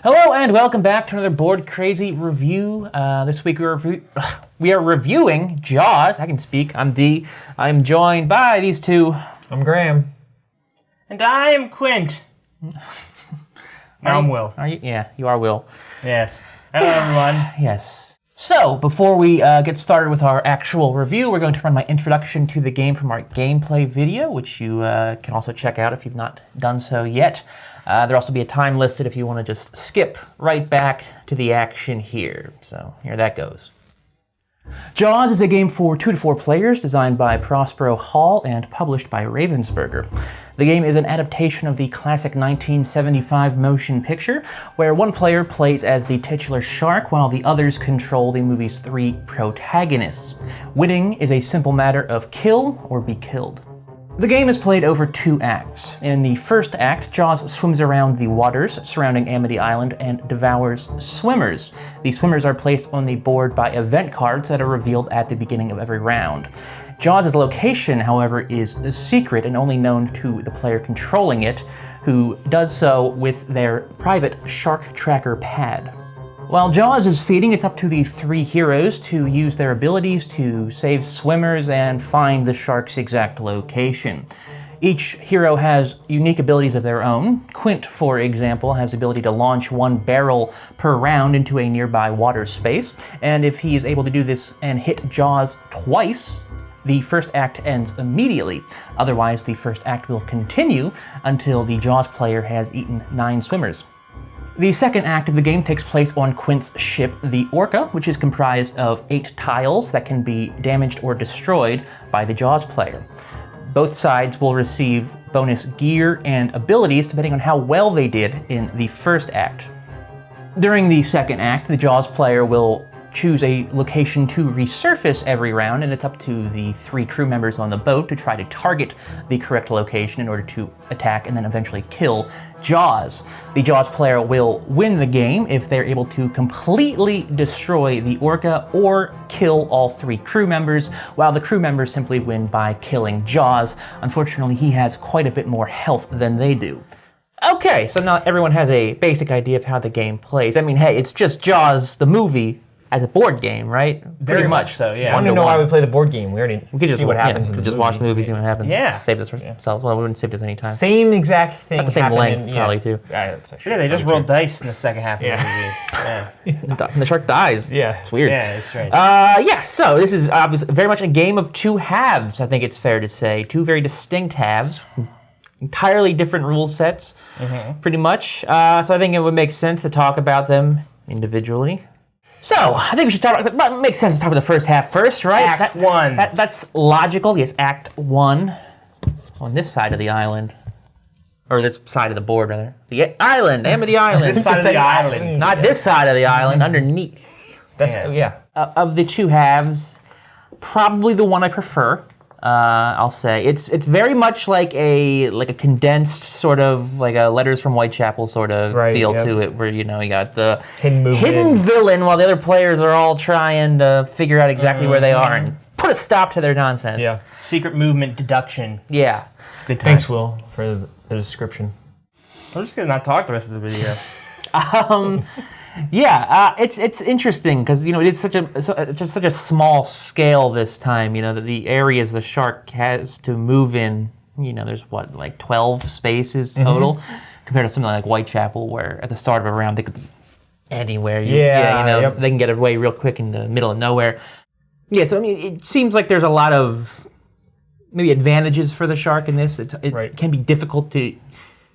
Hello and welcome back to another Board Crazy review. This week we are reviewing Jaws. I can speak. I'm D. I'm joined by these two. I'm Graham. And I am Quint. I'm Will. Are you? Yeah, you are Will. Yes. Hello, everyone. Yes. So, before we get started with our actual review, we're going to run my introduction to the game from our gameplay video, which you can also check out if you've not done so yet. There'll also be a time listed if you want to just skip right back to the action here. So, here that goes. Jaws is a game for 2 to 4 players, designed by Prospero and published by Ravensburger. The game is an adaptation of the classic 1975 motion picture, where one player plays as the titular shark while the others control the movie's 3 protagonists. Winning is a simple matter of kill or be killed. The game is played over 2 acts. In the first act, Jaws swims around the waters surrounding Amity Island and devours swimmers. The swimmers are placed on the board by event cards that are revealed at the beginning of every round. Jaws' location, however, is secret and only known to the player controlling it, who does so with their private shark tracker pad. While Jaws is feeding, it's up to the 3 heroes to use their abilities to save swimmers and find the shark's exact location. Each hero has unique abilities of their own. Quint, for example, has the ability to launch 1 barrel per round into a nearby water space, and if he is able to do this and hit Jaws twice, the first act ends immediately. Otherwise, the first act will continue until the Jaws player has eaten 9 swimmers. The second act of the game takes place on Quint's ship, the Orca, which is comprised of 8 tiles that can be damaged or destroyed by the Jaws player. Both sides will receive bonus gear and abilities depending on how well they did in the first act. During the second act, the Jaws player will choose a location to resurface every round, and it's up to the 3 crew members on the boat to try to target the correct location in order to attack and then eventually kill Jaws. The Jaws player will win the game if they're able to completely destroy the Orca or kill all 3 crew members, while the crew members simply win by killing Jaws. Unfortunately, he has quite a bit more health than they do. Okay, so now everyone has a basic idea of how the game plays. I mean, hey, it's just Jaws, the movie, as a board game, right? Very much so, yeah. I want to know why we play the board game. We already see what happens in the just movie. watch the movie, see what happens. Yeah. Save this for ourselves. Well, we wouldn't save this any time. Same exact thing. Not the same length, probably, too. Yeah, that's actually they just rolled dice in the second half of the movie. Yeah. And the shark dies. Yeah. It's weird. Yeah, it's strange. So this is obviously very much a game of 2 halves, I think it's fair to say. 2 very distinct halves. Entirely different rule sets, pretty much. So I think it would make sense to talk about them individually. So, I think we should talk about, it makes sense to talk about the first half first, right? Act 1. That's logical. Yes, Act 1 on this side of the island. Or this side of the board, rather. The island, Amity Island. This side of the island. Not this side of the island, underneath. That's Yeah. Of the 2 halves, probably the one I prefer. I'll say it's very much like a condensed sort of like a Letters from Whitechapel sort of feel to it, where you got the hidden villain while the other players are all trying to figure out exactly where they are and put a stop to their nonsense. Yeah. Secret movement deduction. Yeah. Good time. Thanks, Will, for the description. I'm just going to not talk the rest of the video. It's interesting because it's such a small scale this time. That the areas the shark has to move in. There's 12 spaces total, compared to something like Whitechapel, where at the start of a round they could be anywhere. They can get away real quick in the middle of nowhere. Yeah, so it seems like there's a lot of maybe advantages for the shark in this. It can be difficult to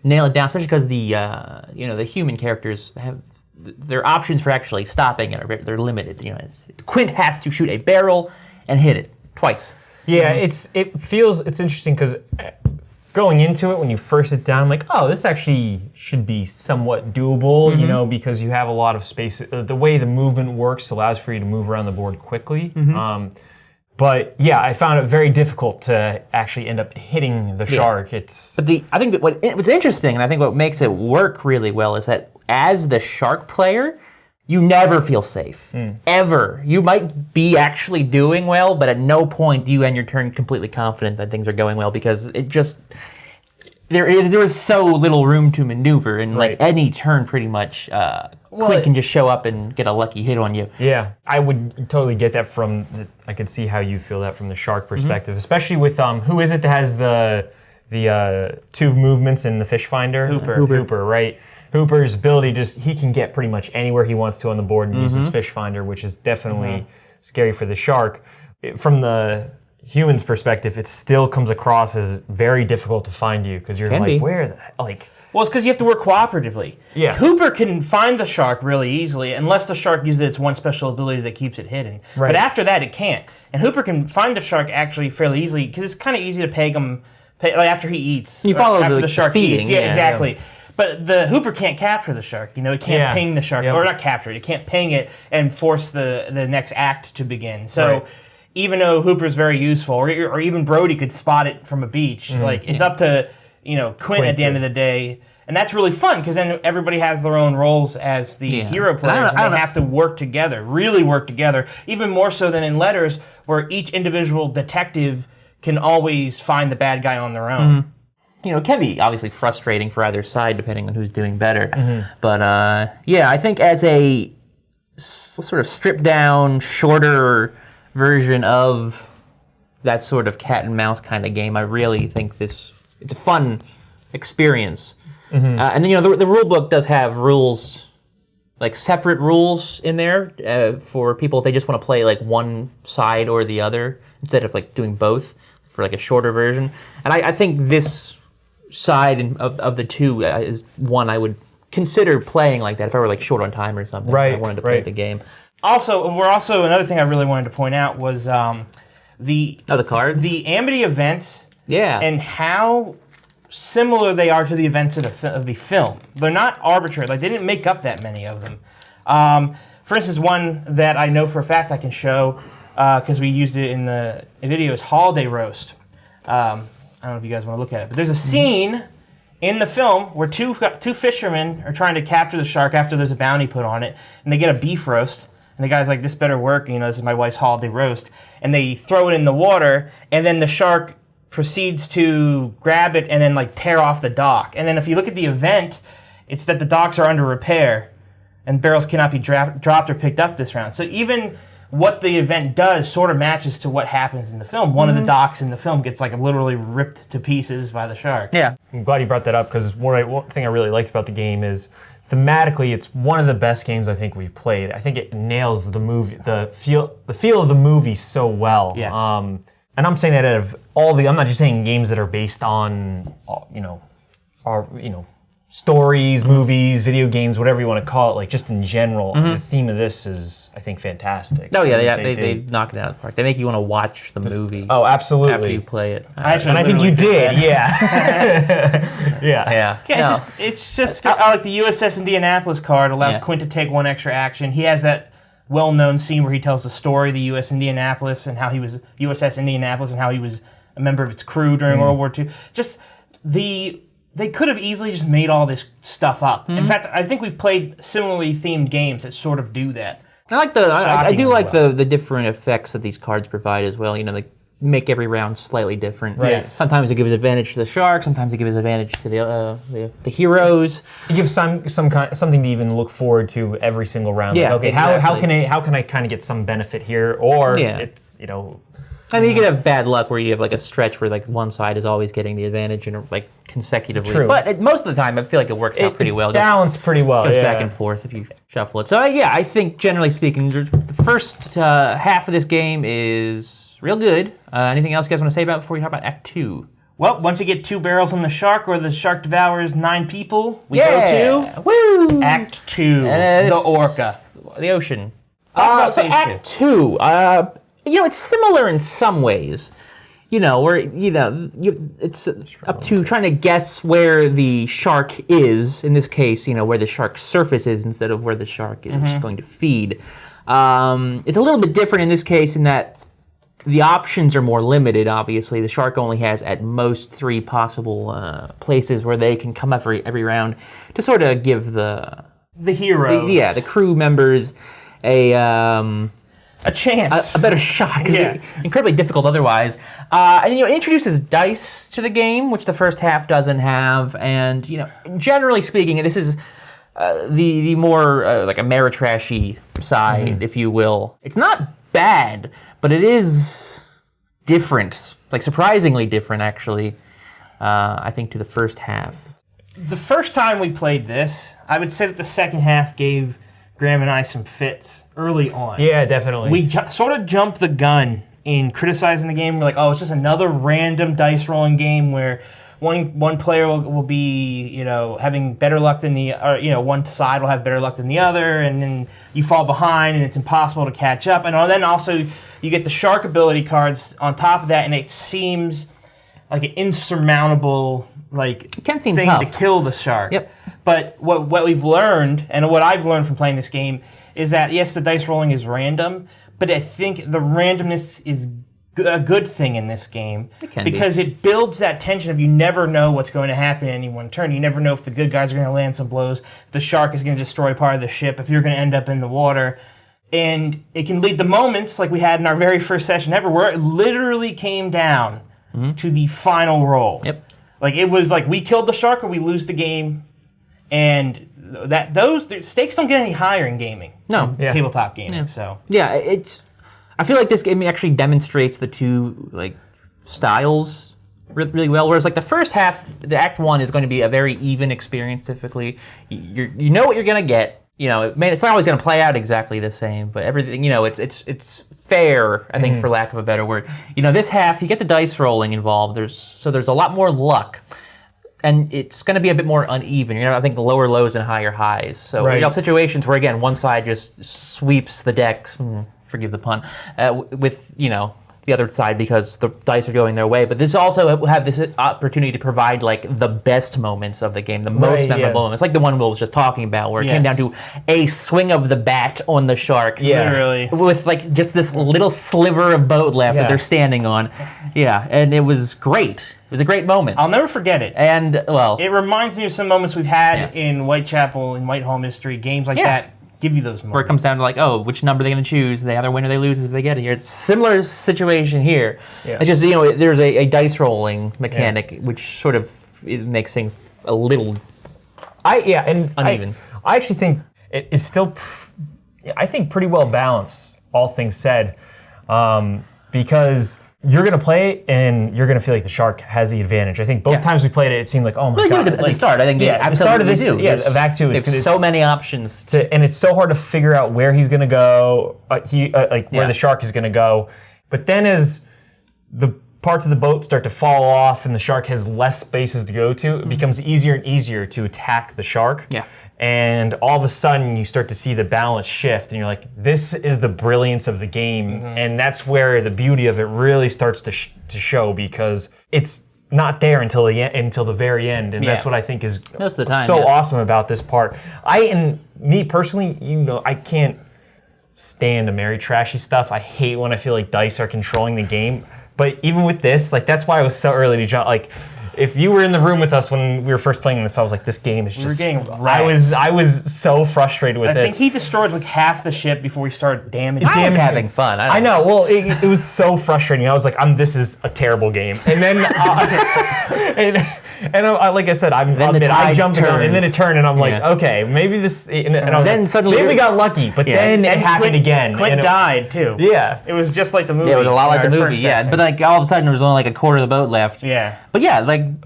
nail it down, especially because the human characters have. Their options for actually stopping it they're limited. Quint has to shoot a barrel and hit it twice. Yeah, it's interesting because going into it when you first sit down, I'm like, oh, this actually should be somewhat doable, because you have a lot of space. The way the movement works allows for you to move around the board quickly. But yeah, I found it very difficult to actually end up hitting the shark. I think that what's interesting, and I think what makes it work really well, is that as the shark player, you never feel safe. Ever. You might be actually doing well, but at no point do you end your turn completely confident that things are going well, because there was so little room to maneuver, and like Right. any turn, pretty much, Quint can just show up and get a lucky hit on you. Yeah, I would totally get that I could see how you feel that from the shark perspective, especially with who is it that has the two movements in the fish finder? Hooper, right? Hooper's ability he can get pretty much anywhere he wants to on the board and use his fish finder, which is definitely scary for the shark. From the human's perspective, it still comes across as very difficult to find you because you're where the like. Well, it's because you have to work cooperatively. Yeah. Hooper can find the shark really easily, unless the shark uses its one special ability that keeps it hidden. Right. But after that, it can't. And Hooper can find the shark actually fairly easily because it's kind of easy to peg him like after he eats. You follow after the the shark feeding, eats. Yeah, yeah. exactly. But the Hooper can't capture the shark. It can't ping the shark, or not capture it. It can't ping it and force the next act to begin. So even though Hooper's very useful, or even Brody could spot it from a beach, it's up to Quint at the end of the day. And that's really fun because then everybody has their own roles as the hero players, and they have to work together, really work together, even more so than in Letters, where each individual detective can always find the bad guy on their own. It can be obviously frustrating for either side depending on who's doing better. But I think as a sort of stripped down, shorter version of that sort of cat and mouse kind of game, I really think it's a fun experience. And then the rule book does have rules, like separate rules in there for people if they just want to play like one side or the other instead of like doing both for like a shorter version. And I think this side of the two is one I would consider playing like that if I were like short on time or something. Right, I wanted to play the game. Also, another thing I really wanted to point out was the cards, the Amity events, yeah, and how similar they are to the events of the film. They're not arbitrary. Like, they didn't make up that many of them. For instance, one that I know for a fact I can show, because we used it in the video, is Holiday Roast. I don't know if you guys want to look at it, but there's a scene in the film where two fishermen are trying to capture the shark after there's a bounty put on it, and they get a beef roast. And the guy's like, this better work, this is my wife's holiday roast. And they throw it in the water, and then the shark proceeds to grab it and then like tear off the dock. And then if you look at the event, it's that the docks are under repair and barrels cannot be dropped or picked up this round. So even what the event does sort of matches to what happens in the film. One of the docks in the film gets like literally ripped to pieces by the shark. Yeah. I'm glad you brought that up because one thing I really liked about the game is thematically it's one of the best games I think we've played. I think it nails the movie, the feel of the movie so well. Yes. And I'm saying that out of I'm not just saying games that are based on, stories, movies, video games, whatever you want to call it, like just in general. The theme of this is, I think, fantastic. Oh yeah, they knock it out of the park. They make you want to watch the movie. Oh, absolutely. After you play it. I think you did, yeah. Yeah. It's just like the USS Indianapolis card allows Quint to take one extra action. He has that well-known scene where he tells the story of the USS Indianapolis and how he was a member of its crew during World War II. They could have easily just made all this stuff up. In fact, I think we've played similarly themed games that sort of do that. I do like the different effects that these cards provide as well. They make every round slightly different. Right. Yes. Sometimes it gives advantage to the shark. Sometimes it gives advantage to the heroes. It gives something to even look forward to every single round. Yeah, like, okay, exactly. how can I kind of get some benefit here? Or I mean, you could have bad luck where you have like a stretch where like one side is always getting the advantage and like consecutively. True. But most of the time, I feel like it works out pretty well. Balanced pretty well. Goes back and forth if you shuffle it. So I think generally speaking, the first half of this game is real good. Anything else you guys want to say about it before we talk about Act 2? Well, once you get 2 barrels on the shark or the shark deuvers 9 people, we go to Woo! Act 2, the orca. The ocean. Talk about So phase Act 2, it's similar in some ways. Where it's up to trying to guess where the shark is. In this case, where the shark's surface is instead of where the shark is going to feed. It's a little bit different in this case in that the options are more limited. Obviously, the shark only has at most 3 possible places where they can come up every round to sort of give the hero, the crew members a a chance. A better shot. 'Cause Yeah. it's incredibly difficult otherwise. And it introduces dice to the game, which the first half doesn't have. And generally speaking, this is the more like Ameritrashy side, if you will. It's not bad, but it is different, like surprisingly different, actually. I think to the first half. The first time we played this, I would say that the second half gave Graham and I some fits early on. Yeah, definitely. We sort of jumped the gun in criticizing the game. We're like, oh, it's just another random dice rolling game where one player will be, having better luck than one side will have better luck than the other, and then you fall behind and it's impossible to catch up. And then also you get the shark ability cards on top of that, and it seems like an insurmountable thing tough to kill the shark. Yep. But what we've learned, and what I've learned from playing this game, is that yes, the dice rolling is random, but I think the randomness is a good thing in this game because it builds that tension of you never know what's going to happen in any one turn. You never know if the good guys are going to land some blows, if the shark is going to destroy part of the ship, if you're going to end up in the water. And it can lead to moments like we had in our very first session ever where it literally came down to the final roll. Yep. Like it was like we killed the shark or we lose the game, and those stakes don't get any higher in gaming. No. In tabletop gaming. Yeah. So Yeah, I feel like this game actually demonstrates the two styles really well. Whereas the first half, the Act 1 is going to be a very even experience. Typically, you know what you're going to get. It's not always going to play out exactly the same, but everything, it's fair. I think, for lack of a better word. This half, you get the dice rolling involved. There's a lot more luck. And it's going to be a bit more uneven. I think lower lows and higher highs. So situations where, again, one side just sweeps the decks, forgive the pun, with, the other side because the dice are going their way. But this also have this opportunity to provide the best moments of the game, the most memorable moments, like the one we were just talking about, where it came down to a swing of the bat on the shark, literally, with just this little sliver of boat left that they're standing on. Yeah, and it was great. It was a great moment. I'll never forget it. And it reminds me of some moments we've had in Whitechapel and Whitehall Mystery games like that. Give you those moments. Where it comes down to which number they're going to choose. They either win or they lose if they get it here. It's a similar situation here. Yeah. It's just, there's a dice rolling mechanic, which sort of makes things a little uneven. I actually think it is still, I think, pretty well balanced, all things said, because you're going to play it and you're going to feel like the shark has the advantage. I think both times we played it, it seemed like, oh my God. At the start, I think at the start of this, of Act 2, there's so many options. And it's so hard to figure out where he's going to go, where the shark is going to go. But then as the parts of the boat start to fall off and the shark has less spaces to go to, it becomes easier and easier to attack the shark. Yeah. And all of a sudden, you start to see the balance shift, and you're like, this is the brilliance of the game. And that's where the beauty of it really starts to show, because it's not there until the very end. And that's what I think is most of the time, so awesome about this part. Me personally, I can't stand Ameritrashy stuff. I hate when I feel like dice are controlling the game. But even with this, that's why I was so early to jump. If you were in the room with us when we were first playing this, I was like, this game is just... I was so frustrated with this. I think he destroyed half the ship before we started damaging. I was having fun. I know. Well, it was so frustrating. I was like, this is a terrible game. And then... like I said, I jumped in, and then it turned, and I'm like, okay, maybe this... And I was then suddenly we got lucky, but then it happened again. Quint died, too. Yeah. It was just like the movie. Yeah, it was a lot like the movie, But all of a sudden, there was only a quarter of the boat left. Yeah. But yeah,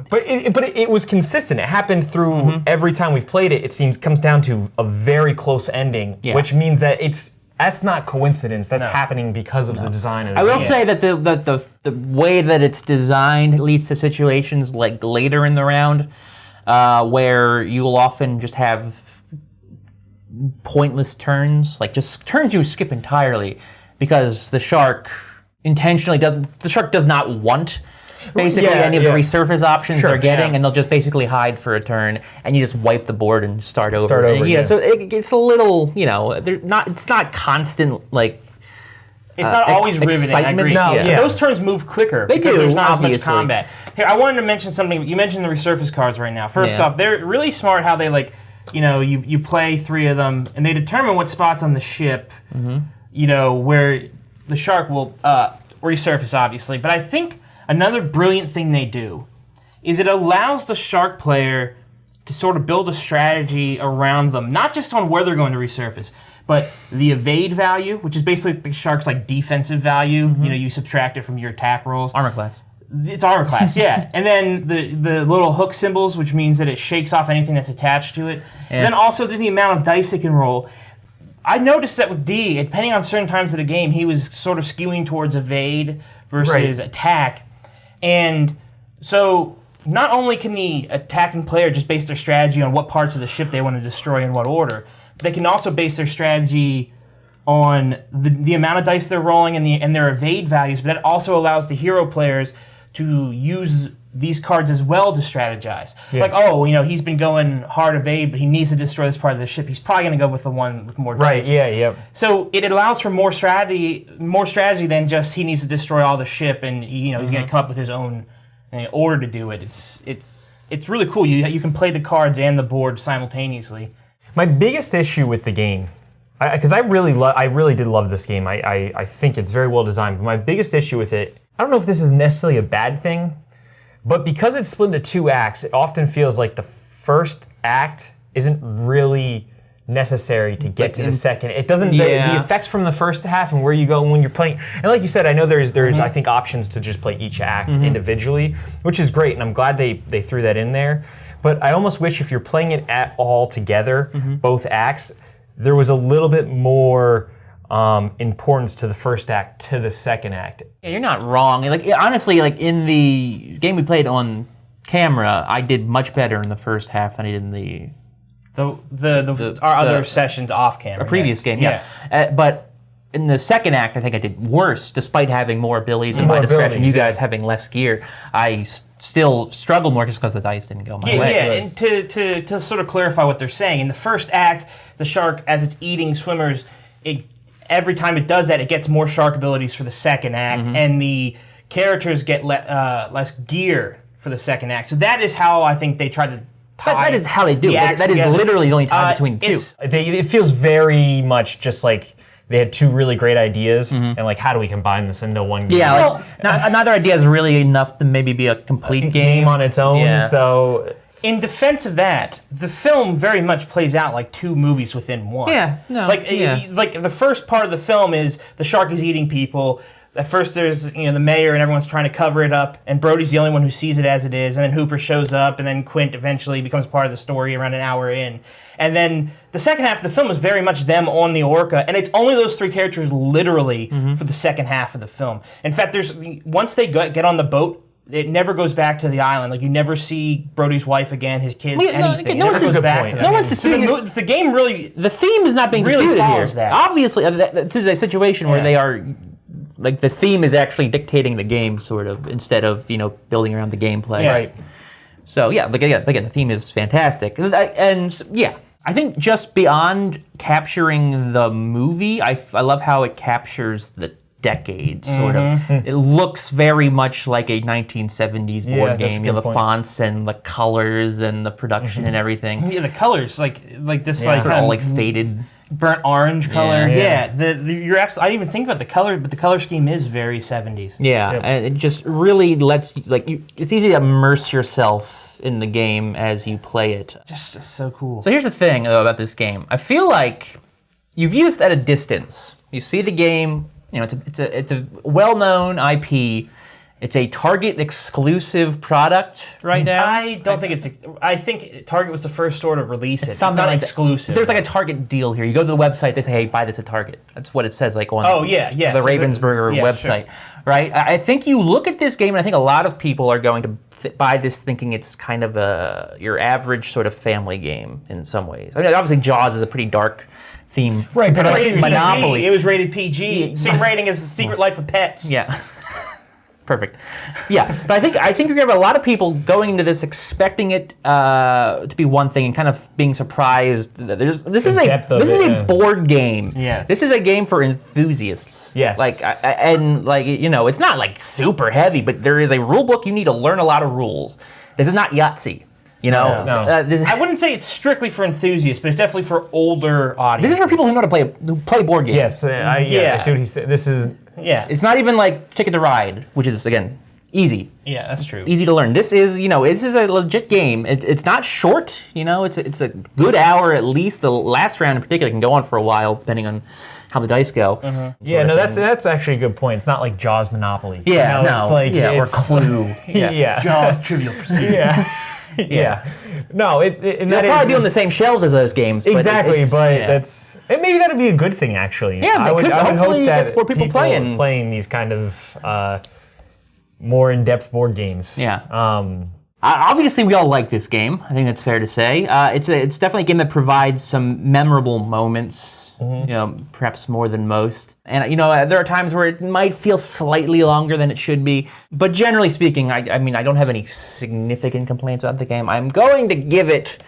But it was consistent. It happened through every time we've played it. It seems comes down to a very close ending, which means that that's not coincidence. That's happening because of the design of the game. I will say that the way that it's designed leads to situations later in the round where you will often just have pointless turns, just turns you skip entirely because the shark does not want basically any of the resurface options they're getting, and they'll just basically hide for a turn, and you just wipe the board and start over. So it's a little, it's not constant it's not always riveting. Excitement. I agree. Those turns move quicker because there's not as much combat. Here, I wanted to mention something. You mentioned the resurface cards right now. First off, they're really smart how they you play 3 of them, and they determine what spots on the ship where the shark will resurface, obviously. But I think another brilliant thing they do is it allows the shark player to sort of build a strategy around them, not just on where they're going to resurface, but the evade value, which is basically the shark's like defensive value. You subtract it from your attack rolls. Armor class. It's armor class, yeah. And then the little hook symbols, which means that it shakes off anything that's attached to it. Yeah. And then also the amount of dice it can roll. I noticed that with D, depending on certain times of the game, he was sort of skewing towards evade versus attack. And so not only can the attacking player just base their strategy on what parts of the ship they want to destroy in what order, but they can also base their strategy on the amount of dice they're rolling and their evade values, but that also allows the hero players to use these cards as well to strategize. Yeah. Like, he's been going hard evade, but he needs to destroy this part of the ship. He's probably going to go with the one with more dice. Right, yeah. So it allows for more strategy than just he needs to destroy all the ship and he's going to come up with his own order to do it. It's really cool. You can play the cards and the board simultaneously. My biggest issue with the game, because I really did love this game. I think it's very well designed, but my biggest issue with it, I don't know if this is necessarily a bad thing, but because it's split into 2 acts, it often feels like the first act isn't really necessary to get to the second. It doesn't. The effects from the first half and where you go when you're playing. And like you said, I know there's I think options to just play each act individually, which is great, and I'm glad they threw that in there. But I almost wish if you're playing it at all together, both acts, there was a little bit more importance to the first act to the second act. Yeah, you're not wrong. Honestly, in the game we played on camera, I did much better in the first half than I did in our other sessions off camera. A previous game, yeah. But in the second act, I think I did worse, despite having more abilities and my discretion. You guys having less gear, I still struggled more just because the dice didn't go my way. Yeah, and to sort of clarify what they're saying, in the first act, the shark, as it's eating swimmers, every time it does that, it gets more shark abilities for the second act, and the characters get less gear for the second act. So that is how I think they tried to tie. That is how they do it. That is literally the only tie between the two. It feels very much just like they had 2 really great ideas, and how do we combine this into one game? Yeah, another idea is really enough to maybe be a complete game on its own. Yeah. So, in defense of that, the film very much plays out like 2 movies within one. Yeah, no. Like the first part of the film is the shark is eating people. At first, there's the mayor and everyone's trying to cover it up, and Brody's the only one who sees it as it is. And then Hooper shows up, and then Quint eventually becomes part of the story around an hour in. And then the second half of the film is very much them on the Orca, and it's only those 3 characters literally for the second half of the film. In fact, once they get on the boat, it never goes back to the island. Like, you never see Brody's wife again, his kids, anything. No one's disputing the game really. The theme is not being really disputed follows here. that. Obviously, this is a situation where they are. Like, the theme is actually dictating the game, sort of, instead of, building around the gameplay. Yeah. Right. So, again, the theme is fantastic. And, I think just beyond capturing the movie, I love how it captures the decade, sort of. It looks very much like a 1970s board game. The fonts and the colors and the production and everything. Yeah, the colors, like this, sort of all faded, burnt orange color. You're absolutely. I didn't even think about the color, but the color scheme is very 70s. Yeah, and it just really lets you. It's easy to immerse yourself in the game as you play it. Just so cool. So here's the thing, though, about this game. I feel like you view this at a distance. You see the game. It's a well-known IP. It's a Target exclusive product right now. I don't think it's. I think Target was the first store to release it. It's not like exclusive. There's like a Target deal here. You go to the website, they say, "Hey, buy this at Target." That's what it says, like on the Ravensburger website, right? I think you look at this game, and I think a lot of people are going to buy this thinking it's kind of your average sort of family game in some ways. I mean, obviously, Jaws is a pretty dark theme, right? But Monopoly. It was rated PG, same rating as The Secret Life of Pets. Yeah. Perfect. Yeah, but I think you're gonna have a lot of people going into this expecting it to be one thing and kind of being surprised. This is a board game. Yeah. This is a game for enthusiasts. Yes. It's not like super heavy, but there is a rule book. You need to learn a lot of rules. This is not Yahtzee. You know, No. I wouldn't say it's strictly for enthusiasts, but it's definitely for older audiences. this is for people who know who play board games. Yes, I see what he said. This is Yeah. It's not even like Ticket to Ride, which is, again, easy. Yeah, that's true. Easy to learn. This is, this is a legit game. It's not short, it's a good hour at least. The last round in particular can go on for a while, depending on how the dice go. Yeah, no, that's actually a good point. It's not like Jaws Monopoly. Yeah, it's like or Clue. Yeah. Jaws Trivial Pursuit. Yeah. No, and They'll that probably is be on the same shelves as those games. exactly, but yeah. that's and maybe that'd be a good thing actually. Yeah, I would hopefully hope it that gets more people playing. these kind of more in-depth board games. Yeah. Obviously, we all like this game. I think that's fair to say. It's definitely a game that provides some memorable moments. Perhaps more than most. And there are times where it might feel slightly longer than it should be. But generally speaking, I don't have any significant complaints about the game. I'm going to give it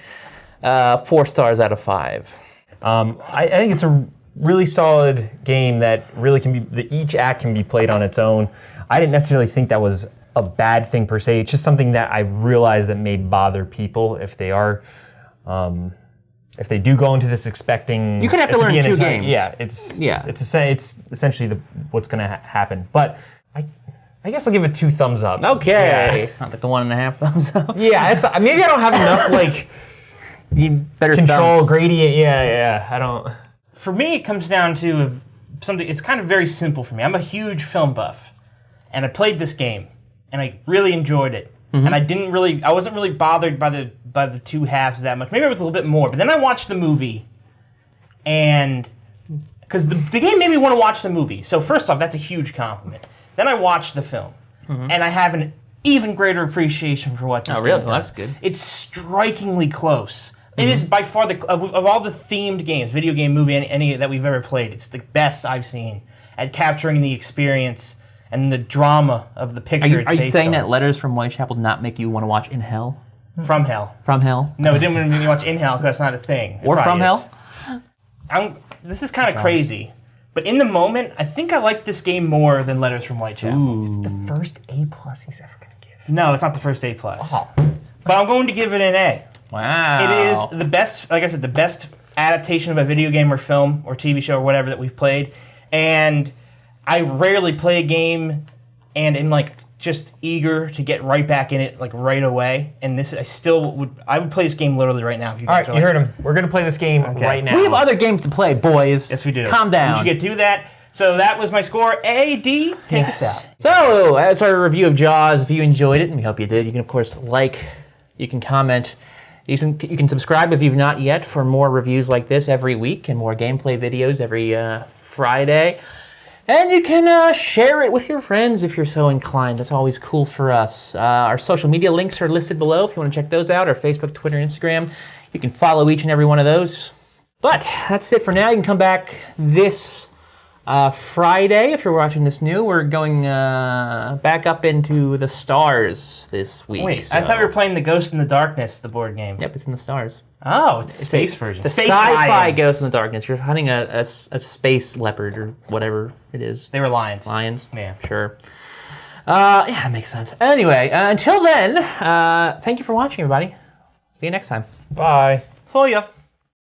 4 stars out of 5. I think it's a really solid game that really can be. Each act can be played on its own. I didn't necessarily think that was a bad thing per se. It's just something that I realized that may bother people if they are. If they do go into this expecting, you could have to learn 2 games. Yeah, it's essentially what's going to happen. But I guess I'll give it 2 thumbs up. Okay, not like the 1.5 thumbs up. Yeah, it's maybe I don't have enough You need better control gradient. Yeah, I don't. For me, it comes down to something. It's kind of very simple for me. I'm a huge film buff, and I played this game, and I really enjoyed it. And I wasn't really bothered by the 2 halves that much. Maybe it was a little bit more. But then I watched the movie, and because the game made me want to watch the movie. So first off, that's a huge compliment. Then I watched the film, and I have an even greater appreciation for what this game does. Well, that's good. It's strikingly close. It is by far of all the themed games, video game, movie, any that we've ever played. It's the best I've seen at capturing the experience and the drama of the picture. Are you saying that Letters from Whitechapel did not make you want to watch In Hell? From Hell. From Hell? No, it didn't make me watch In Hell because that's not a thing. Or From Hell? This is kind of crazy, but in the moment, I think I like this game more than Letters from Whitechapel. Ooh. It's the first A+ he's ever going to give. No, it's not the first A+. Oh. But I'm going to give it an A. Wow. It is the best, like I said, the best adaptation of a video game or film or TV show or whatever that we've played. And I rarely play a game and am just eager to get right back in it right away. And this, I would play this game literally right now. If you All right, you heard him. We're going to play this game right now. We have other games to play, boys. Yes, we do. Calm down. We should get to that. So that was my score. A.D., take us out. So, that's our review of Jaws. If you enjoyed it, and we hope you did, you can, of course, you can comment. You can subscribe if you've not yet for more reviews like this every week and more gameplay videos every Friday. And you can share it with your friends if you're so inclined. That's always cool for us. Our social media links are listed below if you want to check those out. Our Facebook, Twitter, Instagram. You can follow each and every one of those. But that's it for now. You can come back this Friday if you're watching this new. We're going back up into the stars this week. Wait, I thought we were playing the Ghost in the Darkness, the board game. Yep, it's in the stars. Oh, it's a space version. It's a Space sci-fi lions. Ghost in the Darkness. You're hunting a space leopard or whatever it is. They were lions. Lions? Yeah. Sure. Yeah, that makes sense. Anyway, until then, thank you for watching, everybody. See you next time. Bye. So ya.